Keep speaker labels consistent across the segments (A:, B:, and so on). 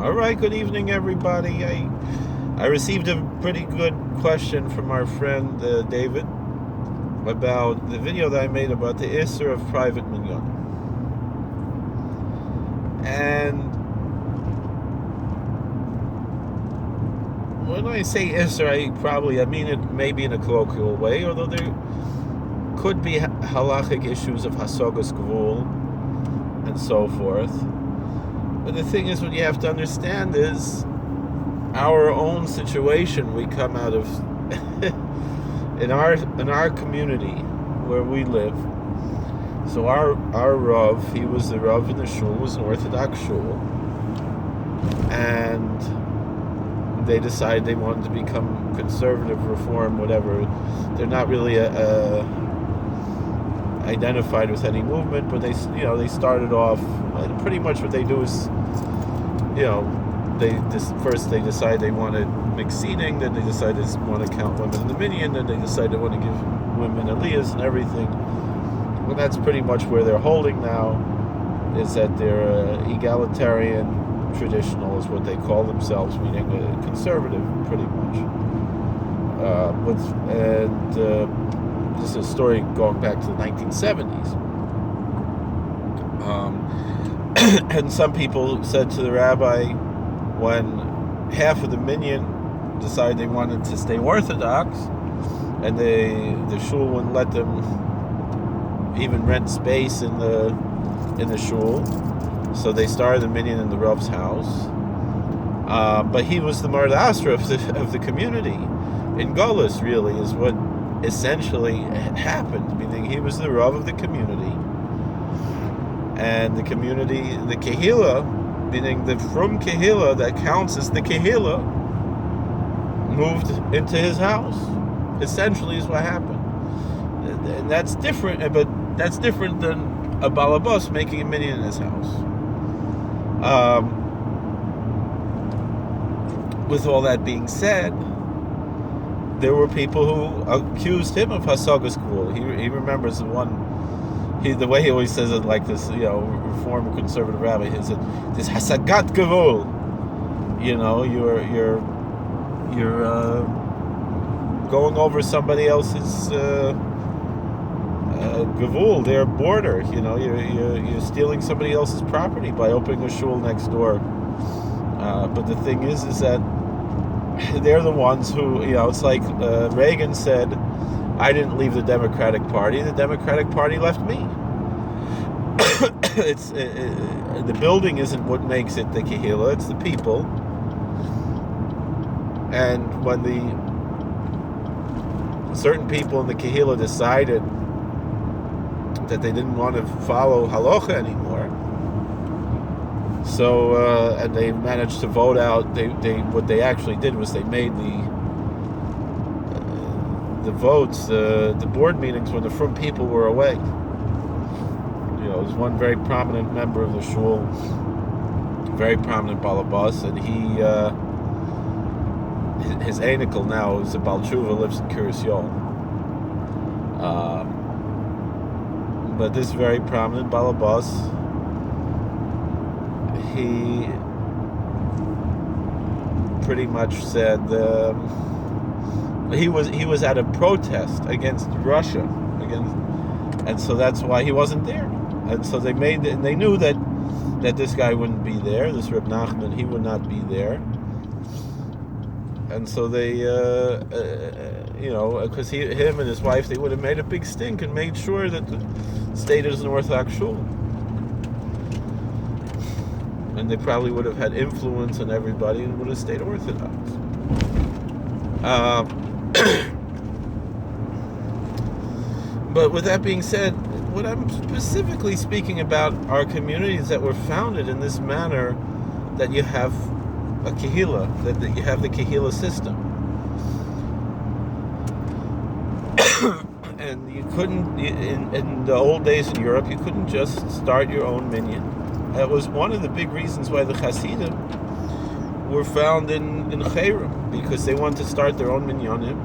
A: All right, good evening, everybody. I received a pretty good question from our friend David about the video that I made about the Isser of private minyanim. And when I say Isser, I mean it maybe in a colloquial way, although there could be halachic issues of hasagas gvul and so forth. But the thing is, what you have to understand is our own situation we come out of in our community where we live. So our Rav, he was the Rav in the shul, was an Orthodox shul, and they decided they wanted to become conservative, reform, whatever. They're not really identified with any movement, but they started off, and pretty much what they do is, first they decide they want to mix seating, then they decide they want to count women in the minyan, then they decide they want to give women aliyahs and everything. Well, that's pretty much where they're holding now, is that they're egalitarian, traditional is what they call themselves, meaning conservative, pretty much. This is a story going back to the 1970s. And some people said to the rabbi, when half of the minyan decided they wanted to stay Orthodox, and the shul wouldn't let them even rent space in the shul, so they started the minyan in the Rav's house. But he was the Marad Asra of the community. In Golis, really, is what essentially happened, meaning he was the Rav of the community, and the community, the Kehillah, meaning the Frum Kehillah that counts as the Kehillah, moved into his house. Essentially is what happened. And that's different, but that's different than a balabas making a minyan in his house. With all that being said, there were people who accused him of hasagas gvul. He remembers the way he always says it, like this, reform conservative rabbi. He said, "This hasagat gvul." You're going over somebody else's gvul, their border. You're stealing somebody else's property by opening a shul next door. But the thing is that they're the ones who, it's like Reagan said, I didn't leave the Democratic Party, the Democratic Party left me. The building isn't what makes it the Kehillah, it's the people. And when certain people in the Kehillah decided that they didn't want to follow halacha anymore, so and they managed to vote out. What they actually did was they made the votes, the board meetings when the Frum people were away. There was one very prominent member of the shul, very prominent balabas, and his anikel now is a Baal Tshuva, lives in Kiryas Yol. But this very prominent balabas, he pretty much said he was at a protest against Russia, and so that's why he wasn't there. And so they knew that this guy wouldn't be there, this Reb Nachman, he would not be there. And so they, because him and his wife, they would have made a big stink and made sure that the state is an Orthodox shul. And they probably would have had influence on everybody and would have stayed Orthodox. But with that being said, what I'm specifically speaking about are communities that were founded in this manner, that you have a Kehillah, that you have the Kehillah system. And you couldn't, in the old days in Europe, you couldn't just start your own minyan. That was one of the big reasons why the Hasidim were found in Chayrim, because they wanted to start their own minyanim.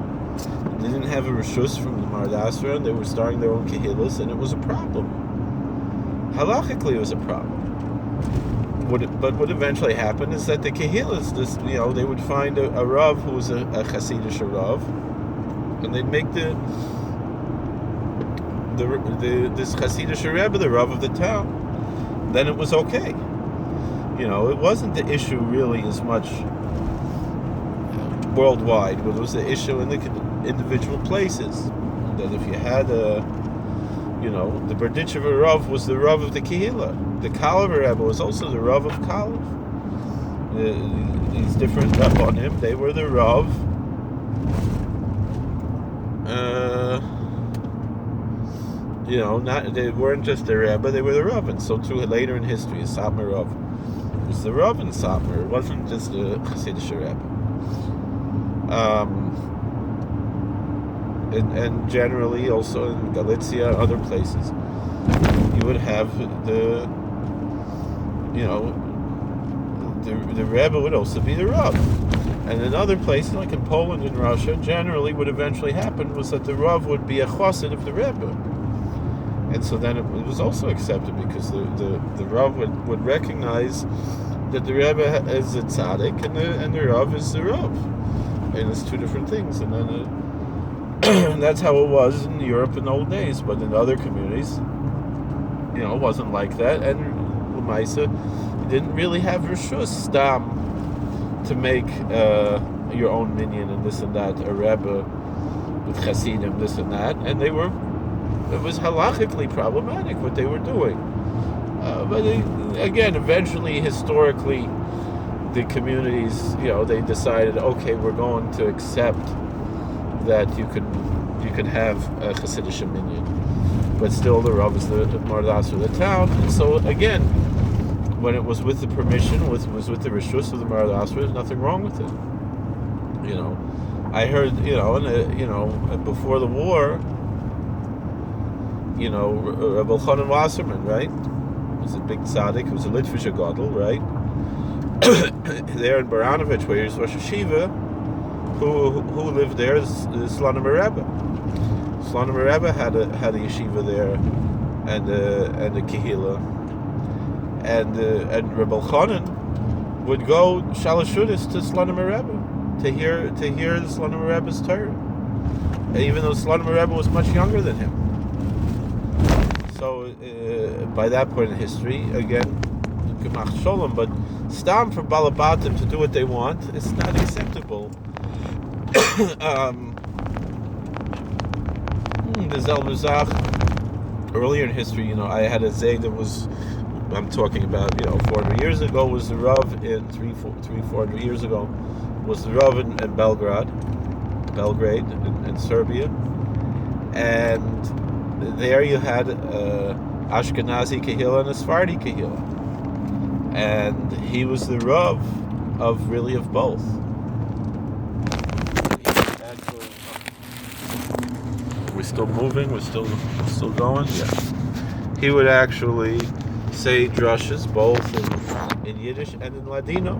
A: They didn't have a reshus from the Marad Asra, and they were starting their own kehillas, and it was a problem. Halachically, it was a problem. what eventually happened is that the Kehillas, they would find a Rav who was a Hasidic Rav, and they'd make this Hasidic Rebbe the Rav of the town. Then it was okay. It wasn't the issue really as much worldwide, but it was the issue in the individual places. That if you had the Berditchever Rav was the Rav of the Kehillah. The Kalev Rebbe was also the Rav of Kalev. These different Rabbanim, they were the Rav. They weren't just the Rebbe, they were the Rav. And so too later in history, Satmar Rav was the Rav in Satmar. It wasn't just the Hasidic Rebbe. And generally also in Galicia, other places, you would have the Rebbe would also be the Rav. And in other places, like in Poland and Russia, generally what eventually happened was that the Rav would be a chassid of the Rebbe. And so then it was also accepted because the Rav would recognize that the Rebbe is a tzaddik and the Rav is the Rav. And it's two different things. And then that's how it was in Europe in the old days. But in other communities, it wasn't like that. And L'maisa, you didn't really have Rishus Stam to make your own minyan and this and that, a Rebbe with Hasidim, this and that. And it was halachically problematic what they were doing. But again, eventually, historically, the communities, they decided, okay, we're going to accept that you could have a Hasidic minyan, but still the Rav is the Mardas of the town. And so again, when it was with the permission, was with the Rishus of the Mardas, there's nothing wrong with it. I heard, before the war, Rabbi Chanan Wasserman, right? He was a big tzaddik, he was a Litvish Gadol, right? There in Baranovich, where he's Rosh Hashiva, who lived there is Slonim Rebbe. Slonim Rebbe had a yeshiva there, and a Kehillah, and Rabbi Chanan would go Shalashudis to Slonim Rebbe to hear the Slonim Rebbe's Torah, even though Slonim Rebbe was much younger than him. So by that point in history, again, Gemach Sholem, but Stam for Balabatim to do what they want, it's not acceptable. The Zelmuzach, earlier in history, I had a Zay that was, I'm talking about, 400 years ago, was the Rav in 400 years ago, was the Rav in Belgrade in Serbia, and there you had Ashkenazi Kehillah and a Sephardi Kehillah, and he was the Rav of both. We're still moving. We're still going. Yeah. He would actually say drushes both in Yiddish and in Ladino.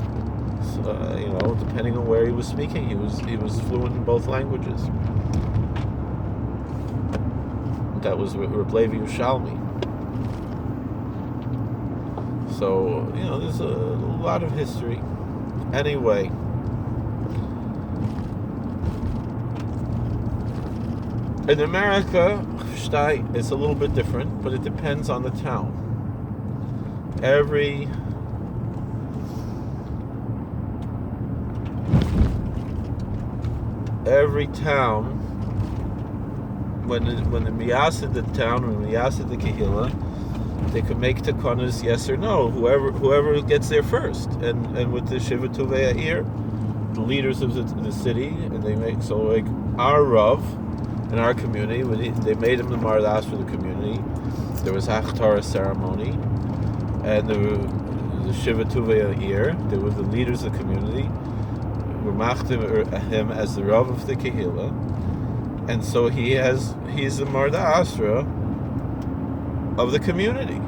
A: So, depending on where he was speaking, he was fluent in both languages. That was Reb Levi Yerushalmi. So there's a lot of history. Anyway. In America, it's a little bit different, but it depends on the town. Every town, when the miyasid the town, when the miyasid the Kehillah, they could make takanas yes or no. Whoever gets there first, and with the Shiva Tuvei Ha'ir, the leaders of the city, and they make like our Rav. In our community, they made him the Mardas for the community. There was Hachtarah ceremony, and the Shiva Tuvei Ha'ir, they were the leaders of the community, were machtim him as the Rav of the Kehillah, and so he's the Marda Asra of the community.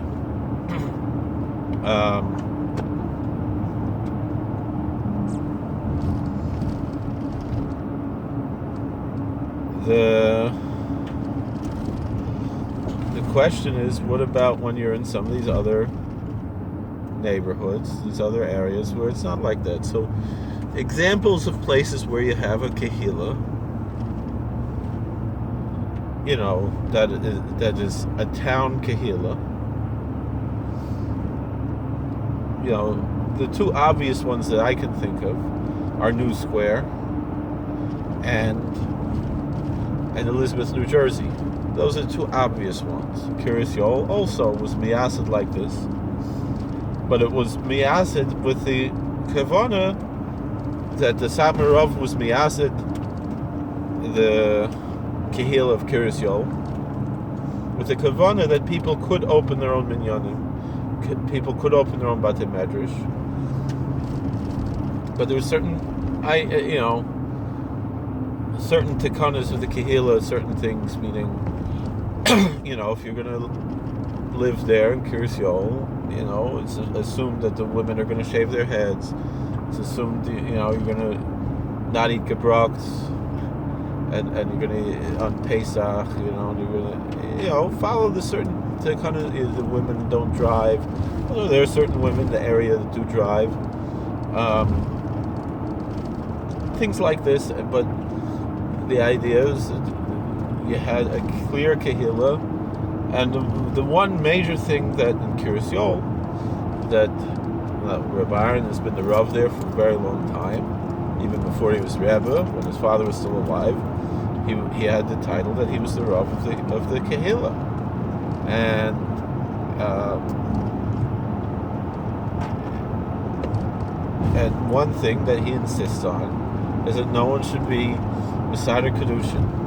A: The question is, what about when you're in some of these other neighborhoods, these other areas where it's not like that. So examples of places where you have a kehillah, that is a town kehillah. The two obvious ones that I can think of are New Square and Elizabeth, New Jersey. Those are the two obvious ones. Kiryas Yoel also was miyasid like this, but it was miyasid with the kavana that the Samarov was miyasid the kehillah of Kiryas Yoel with the kavana that people could open their own minyanim, people could open their own batei medrash, but there were certain certain tikanas of the kehillah, certain things, meaning if you're going to live there in Kiryas Yoel, it's assumed that the women are going to shave their heads. It's assumed, you're going to not eat gebrocks, and you're going to eat on Pesach, and you're going to, follow the certain kind of, the women don't drive. Although there are certain women in the area that do drive. Things like this, but the idea is that you had a clear kehillah, and the one major thing that in Kiryas Yoel, that Rabbi Aaron has been the Rav there for a very long time, even before he was Rebbe, when his father was still alive, he had the title that he was the Rav of the kehillah, and one thing that he insists on is that no one should be Mesader Kedushin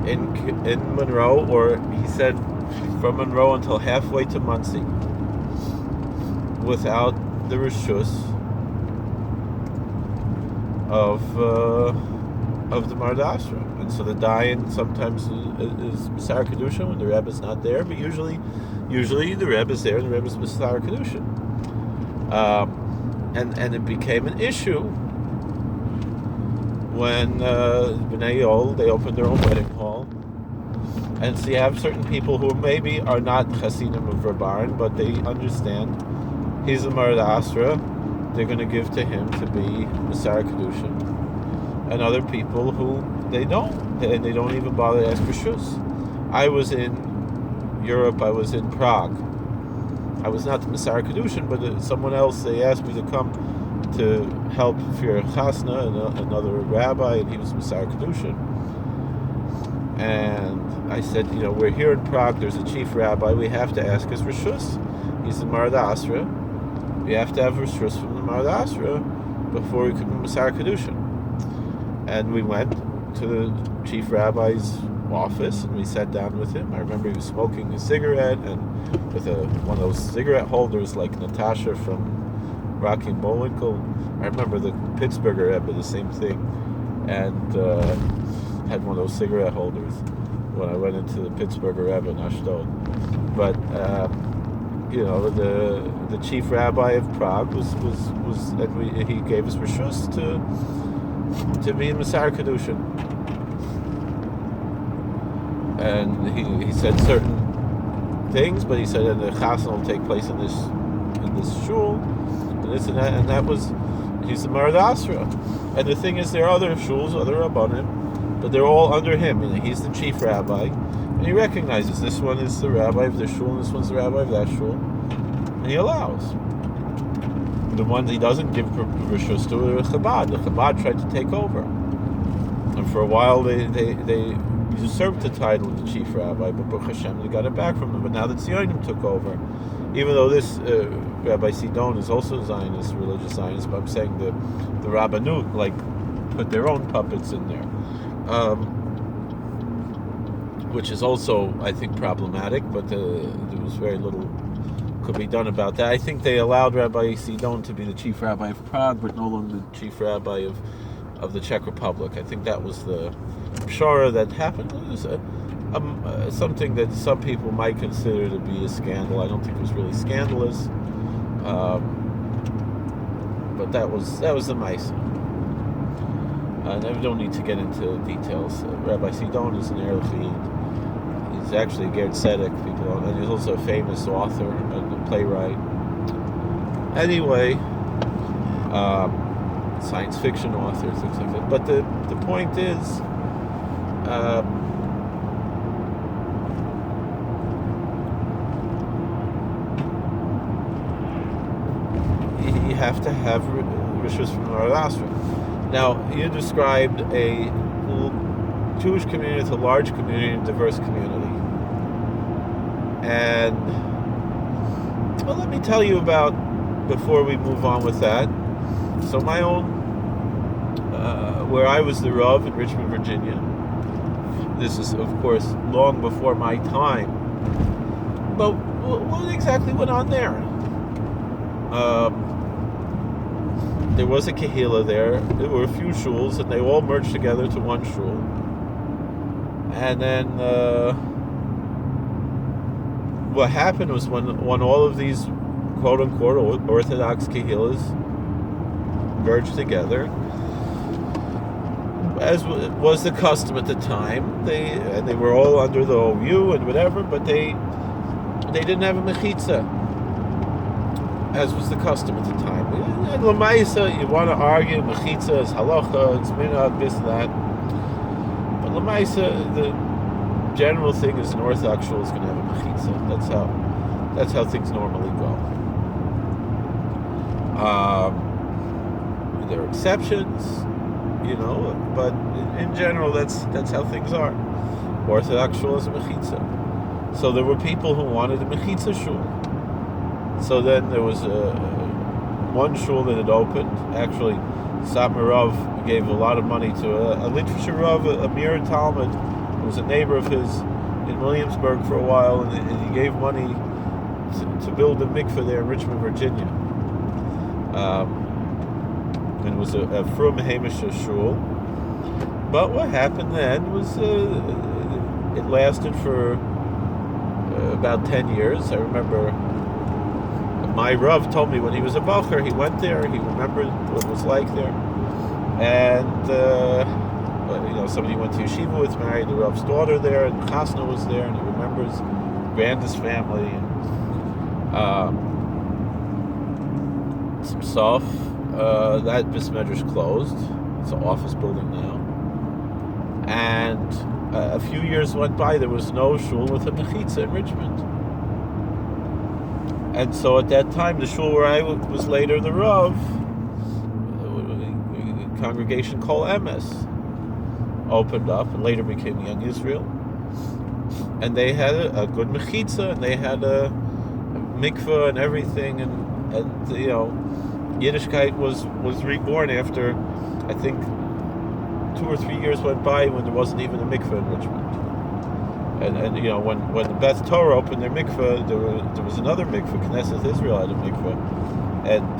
A: in Monroe, or he said from Monroe until halfway to Monsey, without the reshus of the Mardasra. And so the dayan sometimes is Mesader Kedushin when the Rebbe is not there, but usually the Rebbe is there and the Rebbe is Mesader Kedushin. And it became an issue when B'nai Yol, they opened their own wedding hall. And so you have certain people who maybe are not Hasidim of Rabban, but they understand he's a Marad Asra, they're going to give to him to be Mesader Kedushin. And other people who they don't, and they don't even bother to ask for shus. I was in Europe, I was in Prague. I was not the Mesader Kedushin, but someone else, they asked me to come to help for Chasna, another rabbi, and he was Mesader Kedushin. And I said, we're here in Prague, there's a chief rabbi, we have to ask his reshus. He's the Marad Asra. We have to have reshus from the Marad Asra before we could be Mesader Kedushin. And we went to the chief rabbi's office and we sat down with him. I remember he was smoking a cigarette and with one of those cigarette holders like Natasha from Rocky and Bullwinkle. I remember the Pittsburgher Rebbe, the same thing, and had one of those cigarette holders when I went into the Pittsburgher Rebbe in Ashdod. But the chief rabbi of Prague was and he gave us reshus to be in Mesader Kedushin. And he said certain things, but he said that the chasna will take place in this shul, and this and that, and that was, he's the Marad Asra. And the thing is, there are other shuls, other rabbanim, but they're all under him, and he's the chief rabbi, and he recognizes this one is the rabbi of this shul, and this one's the rabbi of that shul, and he allows. The one he doesn't give reshus to is Chabad. The Chabad tried to take over, and for a while they usurped the title of the chief rabbi, but Baruch Hashem, they got it back from them. But now the Tzionim took over, even though this Rabbi Sidon is also a Zionist, religious Zionist, but I'm saying the Rabbanut put their own puppets in there, which is also, I think, problematic, but there was very little could be done about that. I think they allowed Rabbi Sidon to be the chief rabbi of Prague, but no longer the chief rabbi of the Czech Republic. I think that was the pshara that happened. It was something that some people might consider to be a scandal. I don't think it was really scandalous, but that was the Maisa. And I don't need to get into details. Rabbi Sidon is an Erechid. He's actually a Ger Tzedek, people know, and he's also a famous author and a playwright. Anyway, science fiction authors, things like that. But the point is, you have to have rishus from Asra. Now, you described a Jewish community as a large community, a diverse community. And, well, let me tell you about, before we move on with that, so my own, where I was the Rav in Richmond, Virginia, this is, of course, long before my time, but what exactly went on there? There was a kehillah there. There were a few shuls, and they all merged together to one shul. And then what happened was when all of these quote-unquote Orthodox kehillahs merged together, as was the custom at the time, they were all under the OU and whatever, but they didn't have a mechitza, as was the custom at the time. And Lamaisa, you want to argue, mechitza is halacha, it's minhag, this, that. But Lamaisa, the general thing is an Orthodox shul is going to have a mechitza. That's how things normally go. There are exceptions, but in general, that's how things are. Orthodox shul is a mechitza. So there were people who wanted a mechitza shul. So then there was one shul that had opened. Actually, Satmar Rav gave a lot of money to a literature Rav, a Mir Talmud, who was a neighbor of his in Williamsburg for a while, and he gave money to build a mikveh there in Richmond, Virginia. And it was a Frum Hamish shul. But what happened then was it lasted for about 10 years. I remember my Rav told me when he was a Bacher, he went there, he remembered what it was like there. And, somebody went to yeshiva with, married the Rav's daughter there, and Chasna was there, and he remembers grandest family. Some sof, that Bismedrash closed. It's an office building now. And a few years went by, there was no shul with a mechitza in Richmond. And so at that time, the shul where I was later the Rav, a congregation called Emes, opened up and later became Young Israel. And they had a good mechitza, and they had a mikveh and everything, and Yiddishkeit was reborn after, I think, 2 or 3 years went by when there wasn't even a mikveh in Richmond. And when the Beth Torah opened their mikveh, there was another mikveh. Knesset Israel had a mikveh, and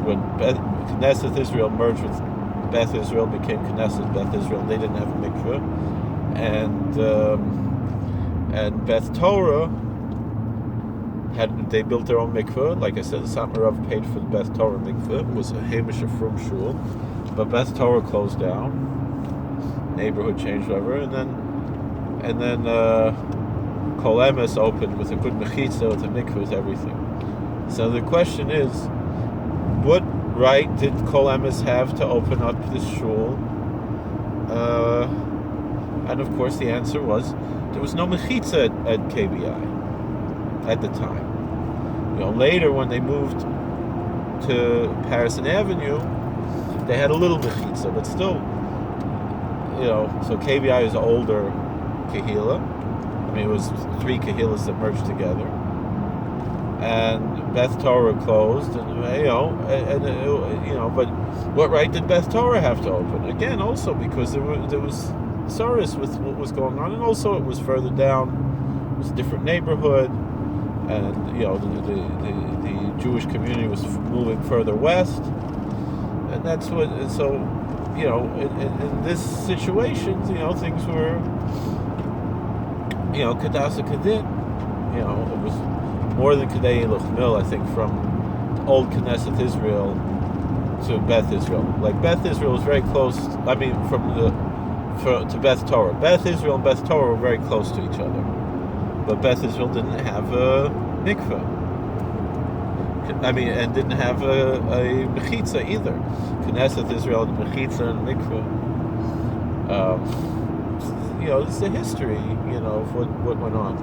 A: when Knesset Israel merged with Beth Israel, became Knesset Beth Israel. They didn't have a mikveh, and Beth Torah they built their own mikveh. Like I said, the Satmar Rav paid for the Beth Torah mikveh. It was a Hamish Frum shul, but Beth Torah closed down. Neighborhood changed over, and then Kol Emes opened with a good mechitza, with a mikveh, with everything. So the question is, what right did Kol Emes have to open up this shul? And of course the answer was, there was no mechitza at KBI at the time. Later when they moved to Patterson Avenue, they had a little mechitza, but still, so KBI is older Kehillah. I mean, it was 3 Kehillahs that merged together, and Beth Torah closed, but what right did Beth Torah have to open? Again, also because there was sorrows with what was going on, and also it was further down, it was a different neighborhood, and the Jewish community was moving further west, and that's what. So, in this situation, things were. Kadasa Kadin, it was more than Kadei Luchmil, I think, from old Knesset Israel to Beth Israel. Like, Beth Israel was very close, to Beth Torah. Beth Israel and Beth Torah were very close to each other. But Beth Israel didn't have a mikveh. and didn't have a mechitza either. Knesset Israel, the mechitza and mikveh. It's the history, of what went on.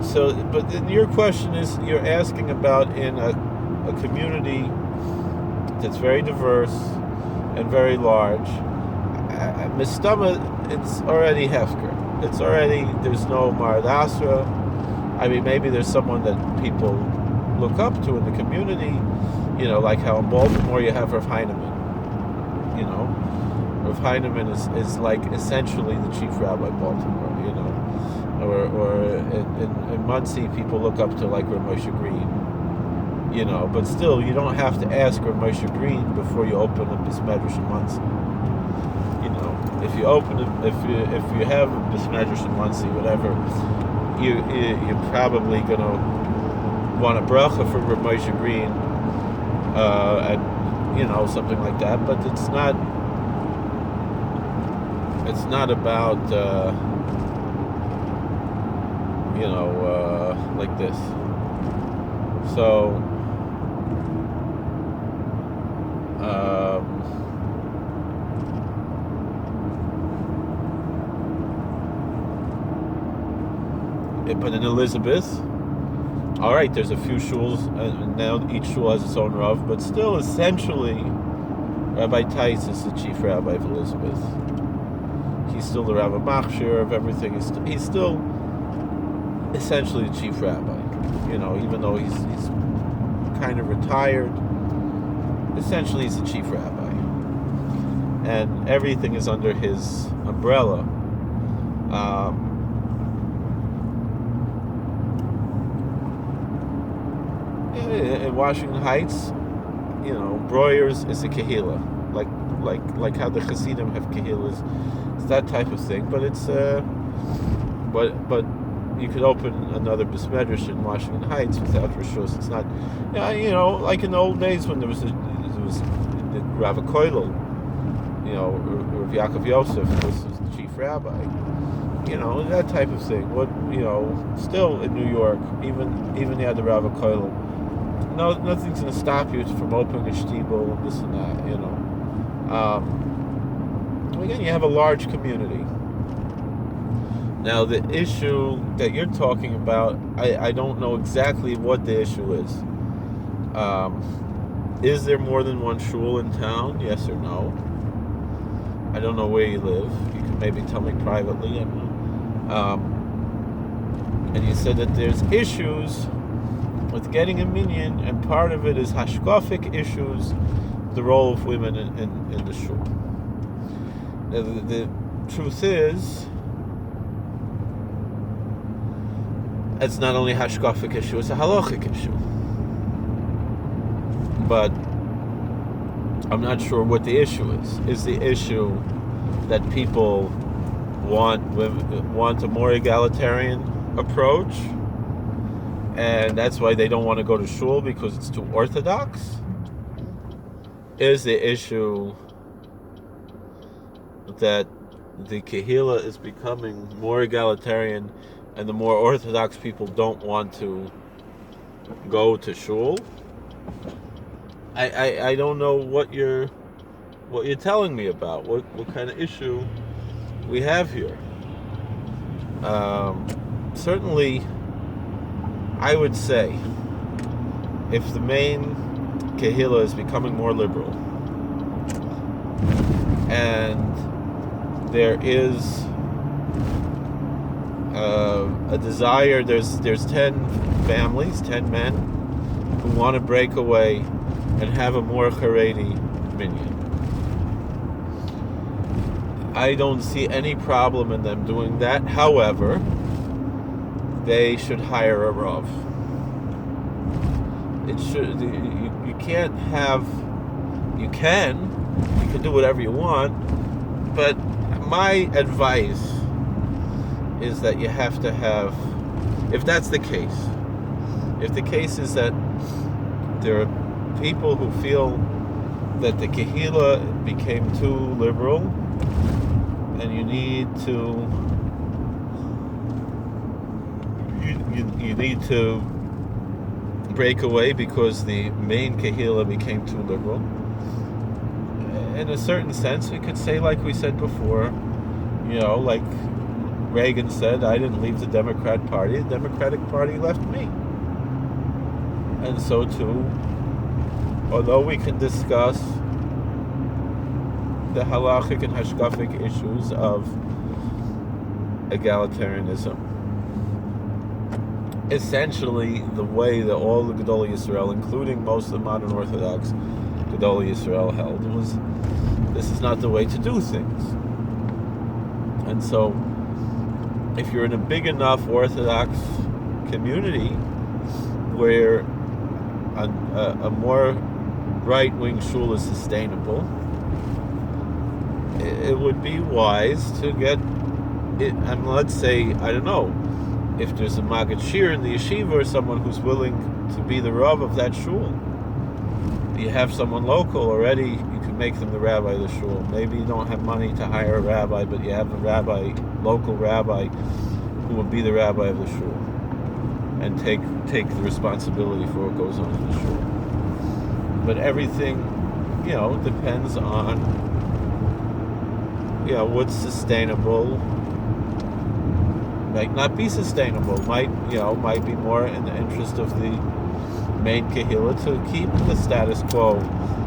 A: So, but then your question is, you're asking about in a community that's very diverse and very large. Mistama, it's already hefker. It's already, there's no Marad Asra. I mean, maybe there's someone that people look up to in the community, like how in Baltimore you have Rav Heinemann. Rav Heinemann is like essentially the chief rabbi of Baltimore, or in Monsey people look up to like Rav Moshe Green, but still you don't have to ask Rav Moshe Green before you open a Bis Medrash in Monsey. If you open it, if you have a Bis Medrash in Monsey, whatever, you're probably gonna want a bracha for Rav Moshe Green, and something like that. But it's not about like this. So. But in Elizabeth, all right, there's a few shuls, and now each shul has its own rav, but still, essentially, Rabbi Tice is the chief rabbi of Elizabeth. He's still the Rav Machshir of everything. He's still essentially the chief rabbi, even though he's kind of retired. Essentially, he's the chief rabbi, and everything is under his umbrella. In Washington Heights, Breuer's is a kehillah, like how the Hasidim have kehillas. It's that type of thing, but it's but you could open another Bis Medrash in Washington Heights without rishus. It's not, like in the old days when there was the Rav Koilel, Rav Yaakov Yosef was the chief rabbi. That type of thing. Still in New York, even the other Rav Koilel. No, nothing's going to stop you from opening a shtibel and this and that, Again, you have a large community. Now, the issue that you're talking about, I don't know exactly what the issue is. Is there more than one shul in town? Yes or no? I don't know where you live. You can maybe tell me privately. And you said that there's issues with getting a minyan, and part of it is hashkafic issues, the role of women in the shul. Now, the truth is, it's not only a hashkafic issue, it's a halachic issue. But I'm not sure what the issue is. Is the issue that people want a more egalitarian approach, and that's why they don't want to go to shul because it's too orthodox? Is the issue that the kehillah is becoming more egalitarian and the more orthodox people don't want to go to shul? I don't know what you're telling me about. What kind of issue we have here? Certainly, I would say if the main kehillah is becoming more liberal and there is a desire, there's 10 families, 10 men who want to break away and have a more Haredi minyan. I don't see any problem in them doing that. However, they should hire a rav. You can do whatever you want, but my advice is that you have to have, if that's the case, if the case is that there are people who feel that the kehillah became too liberal and you need to break away because the main Kehillah became too liberal. In a certain sense, we could say, like we said before, like Reagan said, I didn't leave the Democrat Party, the Democratic Party left me. And so too, although we can discuss the halachic and hashkafic issues of egalitarianism, essentially the way that all the Gedolei Yisrael, including most of the modern Orthodox Gedolei Yisrael, held was, this is not the way to do things. And so, if you're in a big enough Orthodox community where a more right-wing shul is sustainable, it would be wise to get it. And let's say, I don't know, if there's a Maggid Shir in the yeshiva or someone who's willing to be the Rav of that shul, you have someone local already, you can make them the rabbi of the shul. Maybe you don't have money to hire a rabbi, but you have a local rabbi, who will be the rabbi of the shul and take the responsibility for what goes on in the shul. But everything, depends on, what's sustainable. Might not be sustainable. Might be more in the interest of the main Kehillah to keep the status quo,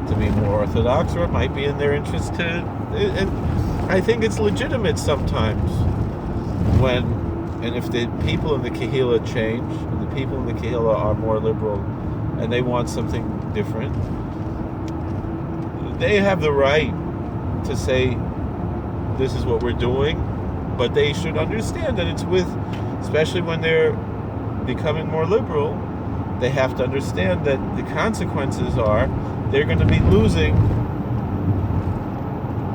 A: to be more orthodox, or it might be in their interest to. And I think it's legitimate sometimes and if the people in the Kehillah change, and the people in the Kehillah are more liberal, and they want something different, they have the right to say, this is what we're doing, but they should understand that it's especially when they're becoming more liberal, they have to understand that the consequences are they're going to be losing,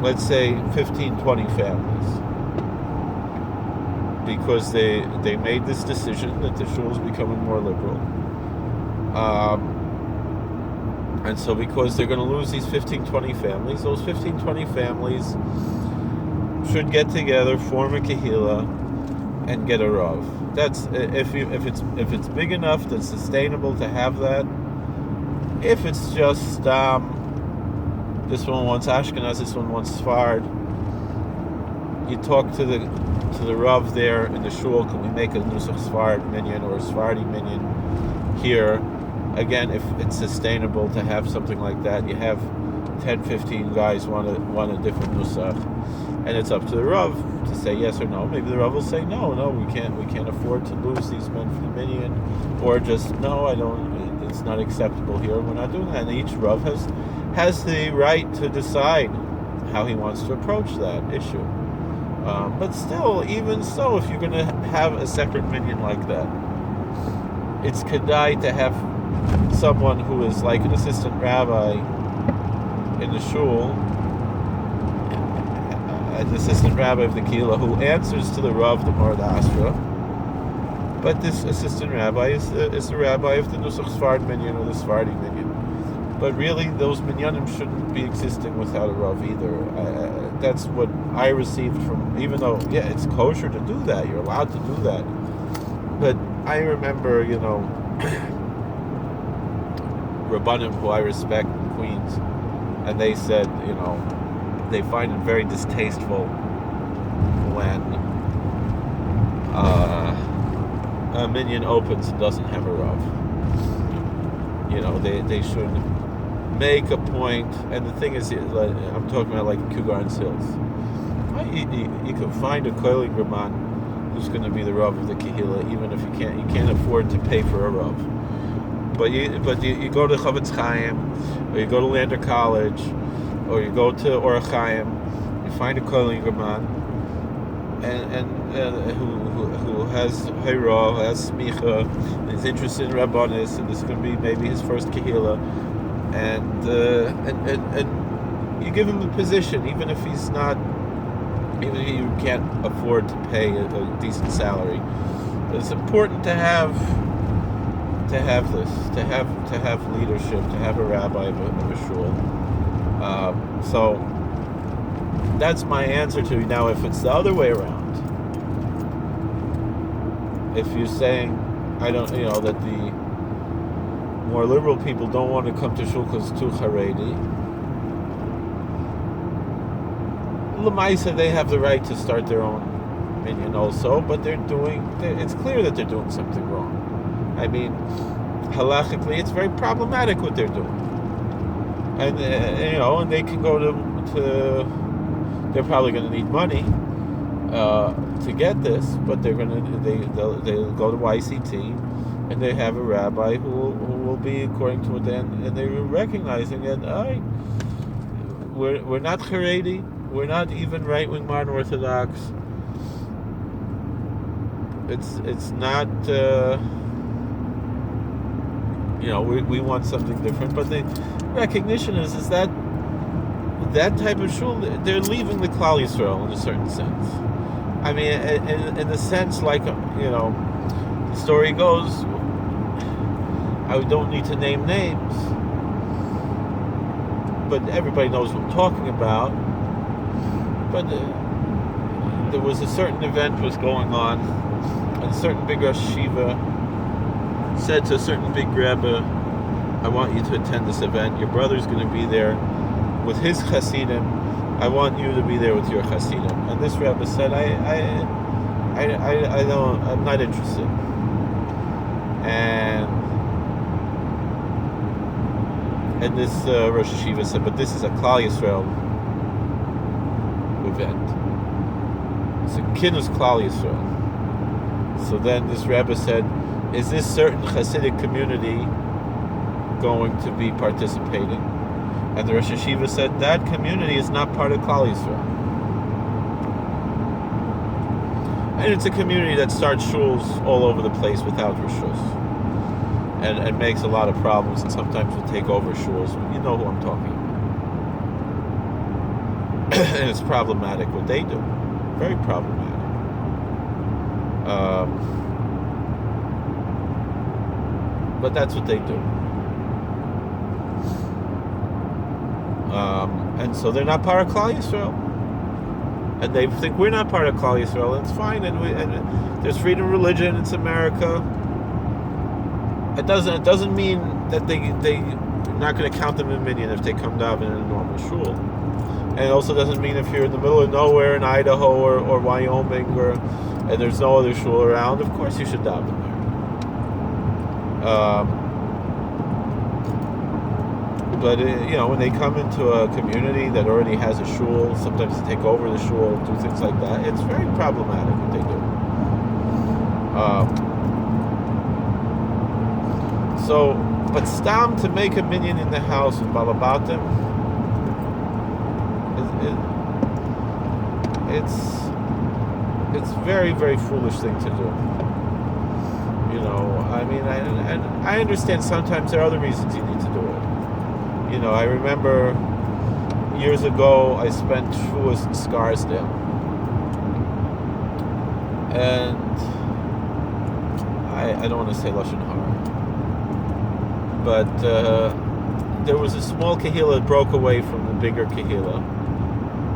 A: let's say, 15, 20 families. Because they made this decision that the shul is becoming more liberal. And so because they're going to lose these 15, 20 families, those 15, 20 families should get together, form a Kehillah, and get a Rav. That's if it's big enough that's sustainable to have that. If it's just this one wants Ashkenaz, this one wants Sfard, you talk to the Rav there in the shul, can we make a Nusach Sfard minyan or a Sfardi minyan here? Again, if it's sustainable to have something like that, you have 10, 15 guys want a different Nusach, and it's up to the Rav to say yes or no. Maybe the Rav will say no, we can't afford to lose these men for the minyan, or just no, it's not acceptable here, we're not doing that. And each Rav has the right to decide how he wants to approach that issue. But still, even so, if you're going to have a separate minyan like that, it's kedai to have someone who is like an assistant rabbi in the shul, an assistant rabbi of the Kehillah, who answers to the Rav, the Morad Asra. But this assistant rabbi is the rabbi of the Nusach Sfard minyan or the Sfardi minyan. But really, those minyanim shouldn't be existing without a Rav either. That's what I received from, even though, it's kosher to do that, you're allowed to do that. But I remember, Rabbanim who I respect in Queens, and they said, they find it very distasteful when a minyan opens and doesn't have a Rav. They should make a point, and the thing is, I'm talking about like Kugar's Hills. You can find a koilig Raman who's going to be the Rav of the Kehillah, even if you can't afford to pay for a Rav. But you go to Chavetz Chaim, or you go to Lander College, or you go to Orach Chaim, you find a koilig Raman, and who has Hayra, who has Smicha, is interested in Rabbanis, and this is going to be maybe his first Kehillah, and you give him the position, even if you can't afford to pay a decent salary. But it's important to have leadership, to have a rabbi of a shul. So that's my answer to you. Now, if it's the other way around, if you're saying, that more liberal people don't want to come to shul because it's too Haredi. L'maisa, they have the right to start their own minyan also, but it's clear that they're doing something wrong. I mean, halachically, it's very problematic what they're doing. And and they can go to they're probably going to need money to get this, but they'll go to YCT, and they have a rabbi who will be according to it, and they're recognizing that we're not Haredi, we're not even right-wing modern Orthodox. It's not we want something different, but the recognition is that type of shul, they're leaving the Klal Yisrael in a certain sense. I mean, in the sense, like, the story goes, I don't need to name names, but everybody knows what I'm talking about. But there was a certain event was going on, and a certain big Rosh Yeshiva said to a certain big Rebbe, I want you to attend this event. Your brother's going to be there with his Hasidim. I want you to be there with your Hasidim. And this Rebbe said, I'm not interested. And this Rosh Yeshiva said, but this is a Klal Yisrael event. It's a Kinus Klal Yisrael. So then this Rebbe said, is this certain Hasidic community going to be participating? And the Rosh Yeshiva said, that community is not part of Klal Yisrael. And it's a community that starts shuls all over the place without rishus, and makes a lot of problems, and sometimes will take over shuls. You know who I'm talking about. And it's problematic what they do. Very problematic. But that's what they do. And so they're not part of Klal Yisrael. And they think we're not part of Klal Yisrael, and it's fine, and there's freedom of religion, it's America. It doesn't mean that they're not going to count them in minyan if they come daven in a normal shul. And it also doesn't mean if you're in the middle of nowhere in Idaho or Wyoming, and there's no other shul around, of course you should daven there. But when they come into a community that already has a shul, sometimes they take over the shul, do things like that. It's very problematic what they do. But stam to make a minyan in the house with balabatim, it's very, very foolish thing to do. I mean, I understand sometimes there are other reasons you need to do it. I remember years ago I spent Shavuos in Scarsdale, and I don't want to say Lashon Hara, but there was a small kehillah that broke away from the bigger kehillah,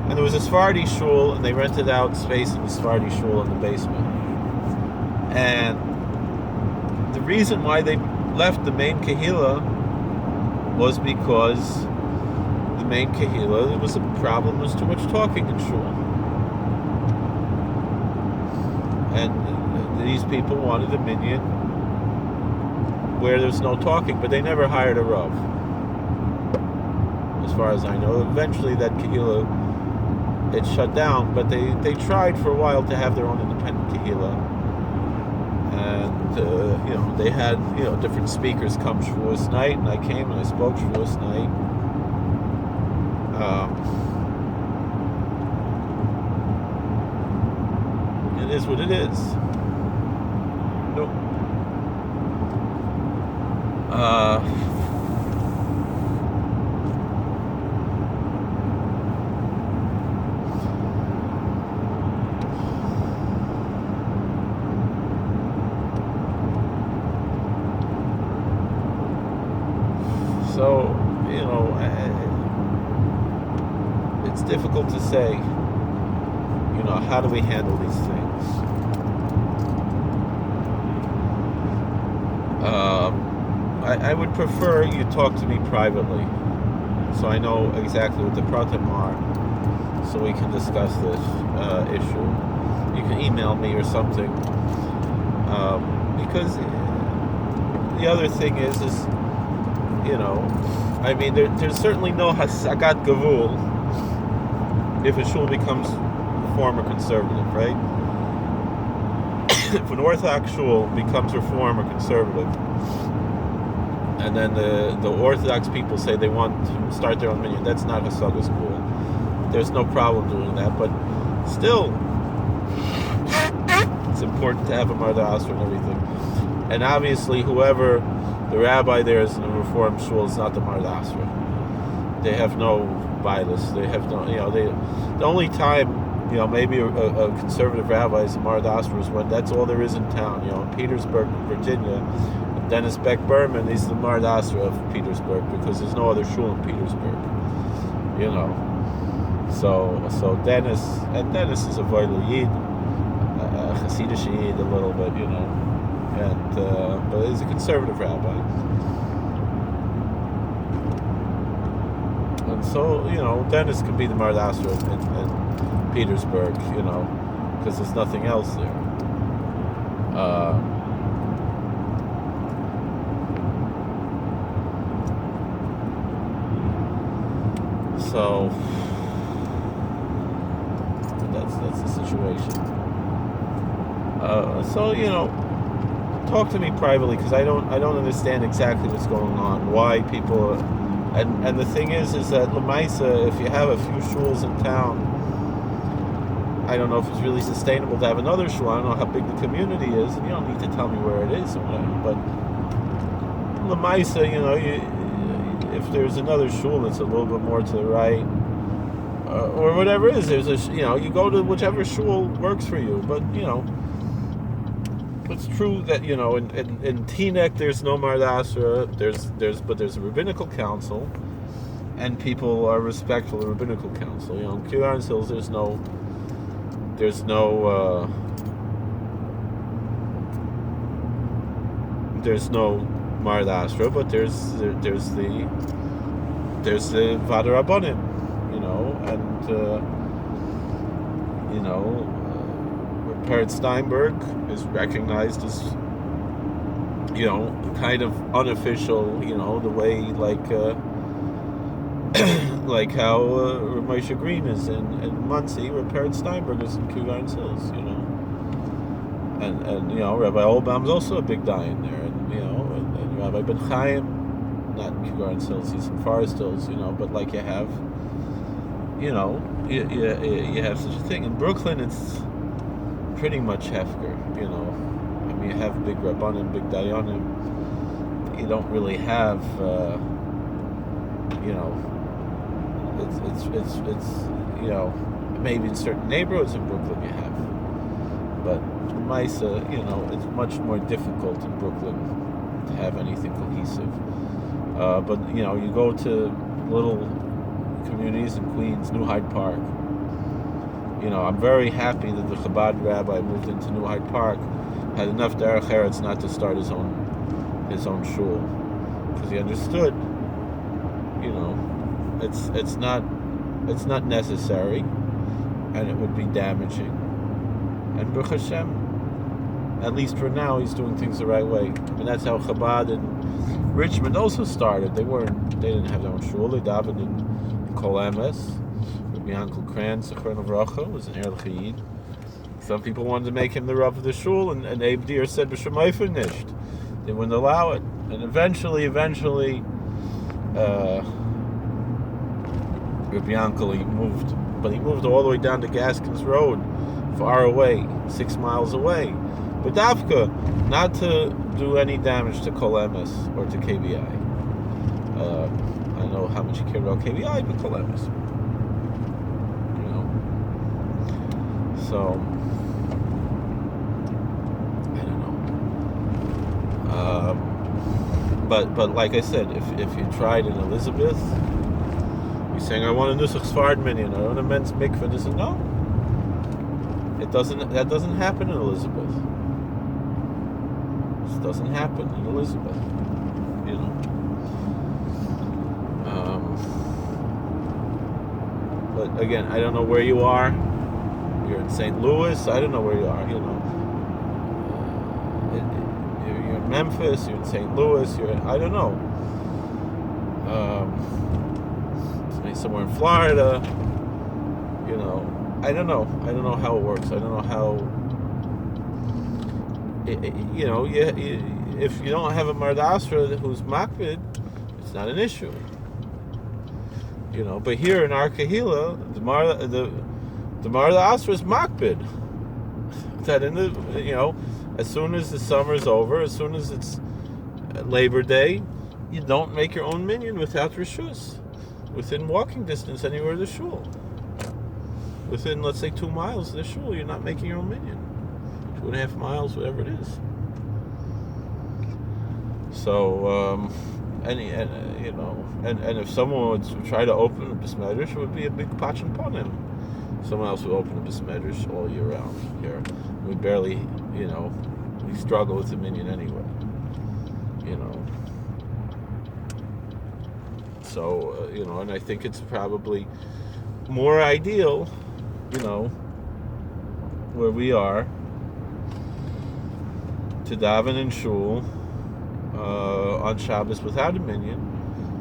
A: and there was a Sephardi shul, and they rented out space in the Sephardi shul in the basement. And the reason why they left the main kehillah was because the main kehillah, there was a problem, there was too much talking in shul. And these people wanted a minyan where there's no talking, but they never hired a rav. As far as I know, eventually that kehillah, it shut down, but they tried for a while to have their own independent kehillah. And they had different speakers come Shavuos night, and I came and I spoke Shavuos night. It is what it is.
B: So, it's difficult to say, how do we handle these things?
A: I would prefer you talk to me privately, so I know exactly what the pratim are, so we can discuss this issue. You can email me or something, because the other thing is I mean, there's certainly no hasagat gavul if a shul becomes reform or conservative, right? If an Orthodox shul becomes reform or conservative, and then the Orthodox people say they want to start their own minyan, that's not hasagas gavul. There's no problem doing that, but still, it's important to have a marda asra and everything. And obviously, whoever the rabbi there is in the Reform shul is not the marda asra. They have no bias. They have no, the only time, maybe a conservative rabbi is a marda asra is when that's all there is in town. In Petersburg, Virginia, Dennis Beck Berman is the marda asra of Petersburg because there's no other shul in Petersburg. So Dennis is a Voilu Yid, a Hasidic Yid a little bit, and but he's a conservative rabbi, and so Dennis could be the marda asra in Petersburg, because there's nothing else there. So that's the situation. Talk to me privately, because I don't understand exactly what's going on, why people and the thing is that Lamaisa, if you have a few shuls in town, I don't know if it's really sustainable to have another shul. I don't know how big the community is, and you don't need to tell me where it is or whatever, but Lamaisa, if there's another shul that's a little bit more to the right, or whatever it is, there's you go to whichever shul works for you. But it's true that in Teaneck there's no marda asra. But there's a rabbinical council, and people are respectful of the rabbinical council. In Kiran Hills there's no marda asra, but there's the Vada Rabbanim, and Parrot Steinberg is recognized as kind of unofficial, the way like how Moshe Green is in Muncie, where Parrot Steinberg is in Kiran Hills, and Rabbi Olbaum's also a big dayan there, and Rabbi Ben Chaim, not in Kiran Hills, he's in Forest Hills, but like you have, you have such a thing. In Brooklyn, it's pretty much hefker, I mean, you have big rabbanim, big dayanim. You don't really have, it's maybe in certain neighborhoods in Brooklyn you have, but Maisa, it's much more difficult in Brooklyn to have anything cohesive. But you go to little communities in Queens, New Hyde Park. I'm very happy that the Chabad rabbi moved into New Hyde Park, had enough derech eretz not to start his own shul, because he understood, it's not necessary, and it would be damaging. And Baruch Hashem, at least for now, he's doing things the right way. And that's how Chabad in Richmond also started. They didn't have their own shul. They davened in Kol Emes. Rabbi Yankel Kranz, Zechron Avracha, was an Erlich Yid. Some people wanted to make him the Rav of the shul, and Abe Deer said, B'Shem Eifer nisht. They wouldn't allow it. And eventually, Rabbi Yankel, he moved all the way down to Gaskins Road, far away, 6 miles away. But Dafka, not to do any damage to Kol Emes or to KBI. I don't know how much you care about KBI, but Kol Emes. So, I don't know. But like I said, if you tried in Elizabeth, you're saying, I want a Nusach Sfard minyan, I want a men's mikveh, this is no. That doesn't happen in Elizabeth. This doesn't happen in Elizabeth. you know. But again, I don't know where you are. You're in St. Louis. I don't know where you are. You know, you're in Memphis. You're in St. Louis. I don't know. Maybe somewhere in Florida. You know, I don't know. I don't know how it works. I don't know how. You know, if you don't have a Mardasra who's makbid, it's not an issue. You know, but here in our Kahila, the Marda Asra is makbid. That in the, you know, as soon as the summer's over, as soon as it's Labor Day, you don't make your own minyan without rishus, within walking distance anywhere to the shul. Within, let's say, 2 miles of the shul, you're not making your own minyan. 2.5 miles, whatever it is. So, you know, and if someone would try to open a bismedrash, it would be a big pachin ponim. Someone else would open a bismedrash all year round here. We barely, you know, we struggle with the minyan anyway. You know. So, you know, and I think it's probably more ideal, you know, where we are, to daven in shul on Shabbos without a minyan,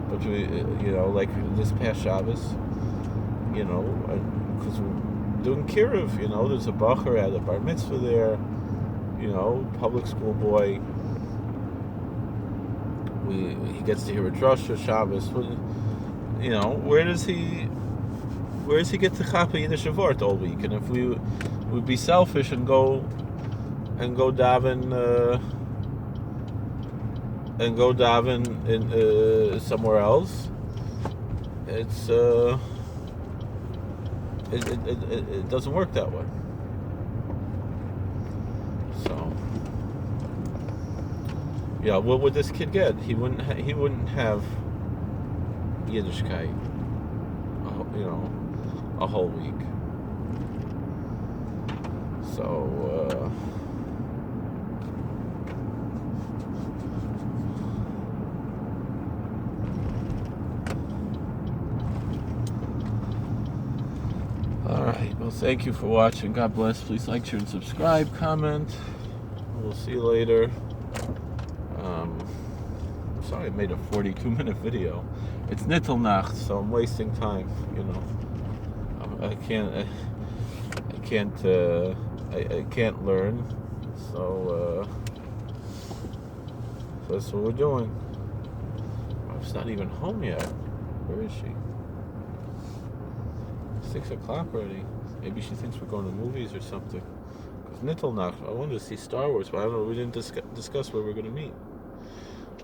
A: but we, you know, like this past Shabbos, you know, because we're doing kiruv, you know, there's a bacher at a bar mitzvah there, you know, public school boy. He gets to hear a drasha Shabbos. You know, where does he get to chapa Yiddish Avort all week? And if we would be selfish and go daven in somewhere else, it's it doesn't work that way. So yeah, what would this kid get? He wouldn't have Yiddishkeit, you know, a whole week. So alright, well, thank you for watching. God bless. Please like, share, and subscribe, comment. We'll see you later. Sorry I made a 42-minute video. It's Nittelnacht, so I'm wasting time, you know. I can't learn, so that's what we're doing. It's not even home yet. Where is she? 6 o'clock already. Maybe she thinks we're going to movies or something. Because Nittelnacht, I wanted to see Star Wars, but I don't know. We didn't discuss where we're going to meet.